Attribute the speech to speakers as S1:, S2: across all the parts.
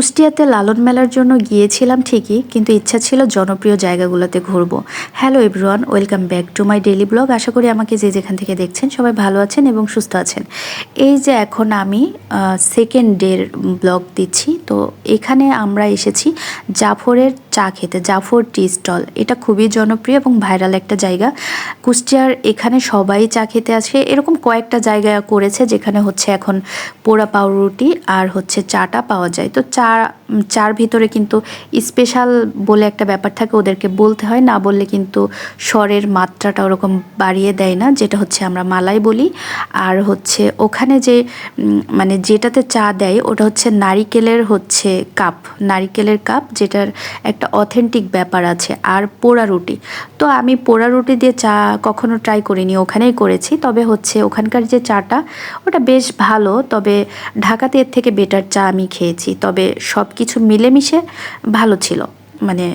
S1: কুষ্টিয়াতে লালন মেলার জন্য গিয়েছিলাম ঠিকই, কিন্তু ইচ্ছা ছিল জনপ্রিয় জায়গাগুলোতে ঘুরবো। Hello everyone, welcome back to my daily blog. আশা করি আমাকে যে যেখান থেকে দেখছেন সবাই ভালো আছেন এবং সুস্থ আছেন। এই যে এখন আমি সেকেন্ড ডের ব্লগ দিচ্ছি, তো এখানে আমরা এসেছি জাফরের চা খেতে। জাফর টি স্টল, এটা খুবই জনপ্রিয় এবং ভাইরাল একটা জায়গা। কুষ্টিয়ার এখানে সবাই চা খেতে আসে। এরকম কয়েকটা জায়গা করেছে যেখানে হচ্ছে এখন পোড়া পাউরুটি আর হচ্ছে চাটা পাওয়া যায়। তো চার ভিতরে কিন্তু স্পেশাল বলে একটা ব্যাপার থাকে, ওদেরকে বলতে হয়, না বললে কিন্তু স্বরের মাত্রাটা ওরকম বাড়িয়ে দেয় না, যেটা হচ্ছে আমরা মালাই বলি। আর হচ্ছে ওখানে যে মানে যেটাতে চা দেয় ওটা হচ্ছে নারিকেলের কাপ, যেটার একটা অথেন্টিক ব্যাপার আছে। আর পোড়া রুটি, তো আমি পোড়া রুটি দিয়ে চা কখনো ট্রাই করিনি, ওখানেই করেছি। তবে হচ্ছে ওখানকার যে চাটা ওটা বেশ ভালো, তবে ঢাকাতে এর থেকে বেটার চা আমি খেয়েছি। তবে সব কিছু মিলেমিশে ভালো ছিল, মানে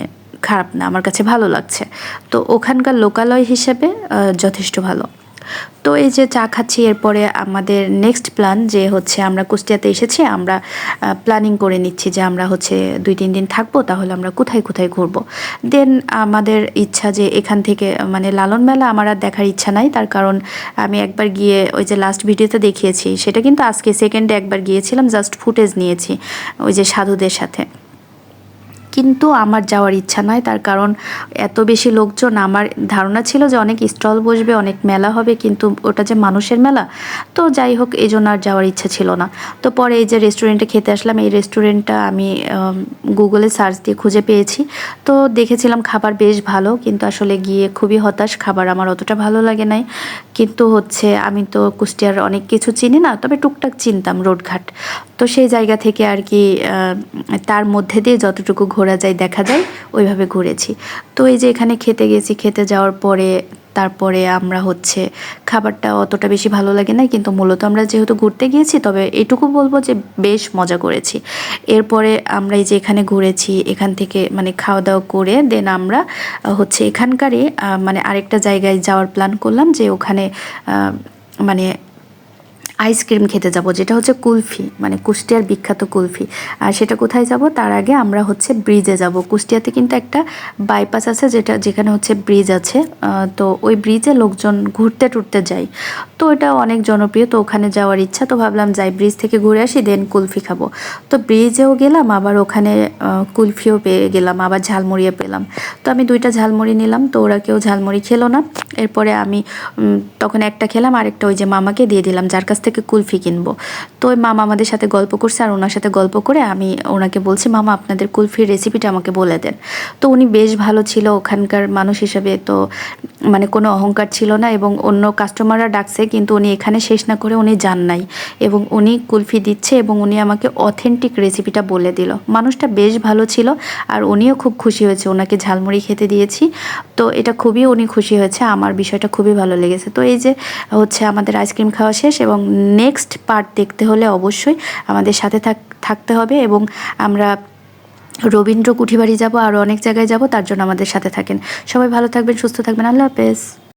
S1: খারাপ না, আমার কাছে ভালো লাগছে। তো ওখানকার লোকালয় হিসেবে যথেষ্ট ভালো। তো এই যে চা খাচ্ছি, এরপরে আমাদের নেক্সট প্ল্যান যে হচ্ছে আমরা কুষ্টিয়াতে এসেছি, আমরা প্ল্যানিং করে নিচ্ছি যে আমরা হচ্ছে 2-3 দিন থাকবো, তাহলে আমরা কোথায় কোথায় ঘুরবো। দেন আমাদের ইচ্ছা যে এখান থেকে মানে লালন মেলা আমার আর দেখার ইচ্ছা নাই, তার কারণ আমি একবার গিয়ে ওই যে লাস্ট ভিডিওতে দেখিয়েছি, সেটা কিন্তু আজকে সেকেন্ডে একবার গিয়েছিলাম, জাস্ট ফুটেজ নিয়েছি ওই যে সাধুদের সাথে। কিন্তু আমার যাওয়ার ইচ্ছা নয়, তার কারণ এত বেশি লোকজন। আমার ধারণা ছিল যে অনেক স্টল বসবে, অনেক মেলা হবে, কিন্তু ওটা যে মানুষের মেলা। তো যাই হোক, এই জন্য আর যাওয়ার ইচ্ছা ছিল না। তো পরে এই যে রেস্টুরেন্টে খেতে আসলাম, এই রেস্টুরেন্টটা আমি গুগলে সার্চ দিয়ে খুঁজে পেয়েছি। তো দেখেছিলাম খাবার বেশ ভালো, কিন্তু আসলে গিয়ে খুবই হতাশ, খাবার আমার অতটা ভালো লাগে নাই। কিন্তু হচ্ছে আমি তো কুষ্টিয়ার অনেক কিছু চিনি না, তবে টুকটাক চিনতাম রোডঘাট। তো সেই জায়গা থেকে আর কি তার মধ্যে দিয়ে যতটুকু ঘোরা যায় দেখা যায় ওইভাবে ঘুরেছি। তো এই যে এখানে খেতে গেছি, খেতে যাওয়ার পরে তারপরে আমরা হচ্ছে খাবারটা অতটা বেশি ভালো লাগে না, কিন্তু মূলত আমরা যেহেতু ঘুরতে গিয়েছি, তবে এটুকু বলবো যে বেশ মজা করেছি। এরপরে আমরা এই যে এখানে ঘুরেছি, এখান থেকে মানে খাওয়া দাওয়া করে দেন আমরা হচ্ছে এখানকারই মানে আরেকটা জায়গায় যাওয়ার প্ল্যান করলাম, যে ওখানে মানে আইসক্রিম খেতে যাব, যেটা হচ্ছে কুলফি, মানে কুষ্টিয়ার বিখ্যাত কুলফি। আর সেটা কোথায় যাব, তার আগে আমরা হচ্ছে ব্রিজে যাব। কুষ্টিয়াতে কিন্তু একটা বাইপাস আছে, যেখানে হচ্ছে ব্রিজ আছে। তো ওই ব্রিজে লোকজন ঘুরতে টুরতে যায়, তো এটা অনেক জনপ্রিয়। তো ওখানে যাওয়ার ইচ্ছা, তো ভাবলাম যাই ব্রিজ থেকে ঘুরে আসি, দেন কুলফি খাবো। তো ব্রিজেও গেলাম, আবার ওখানে কুলফিও পেয়ে গেলাম, আবার ঝালমুড়িও পেলাম। তো আমি 2টা ঝালমুড়ি নিলাম, তো ওরা কেউ ঝালমুড়ি খেলো না। এরপরে আমি তখন একটা খেলাম, আরেকটা ওই যে মামাকে দিয়ে দিলাম, যার কাছ থেকে কুলফি কিনবো। তো ওই মামা আমাদের সাথে গল্প করছে, আর ওনার সাথে গল্প করে আমি ওনাকে বলছি, মামা আপনাদের কুলফির রেসিপিটা আমাকে বলে দেন। তো উনি বেশ ভালো ছিল ওখানকার মানুষ হিসেবে, তো মানে কোনো অহংকার ছিল না, এবং অন্য কাস্টমাররা ডাকছে কিন্তু উনি এখানে শেষ না করে উনি যান নাই, এবং উনি কুলফি দিচ্ছে এবং উনি আমাকে অথেন্টিক রেসিপিটা বলে দিল। মানুষটা বেশ ভালো ছিল, আর উনিও খুব খুশি হয়েছে, ওনাকে ঝালমুড়ি খেতে দিয়েছি। তো এটা খুবই উনি খুশি হয়েছে, আমার বিষয়টা খুবই ভালো লেগেছে। তো এই যে হচ্ছে আমাদের আইসক্রিম খাওয়া শেষ, এবং নেক্সট পার্ট দেখতে হলে অবশ্যই আমাদের সাথে থাকতে হবে, এবং আমরা রবীন্দ্র কুঠিবাড়ি যাব, আরও অনেক জায়গায় যাব, তার জন্য আমাদের সাথে থাকেন। সবাই ভালো থাকবেন, সুস্থ থাকবেন, আল্লাহ হাফেজ।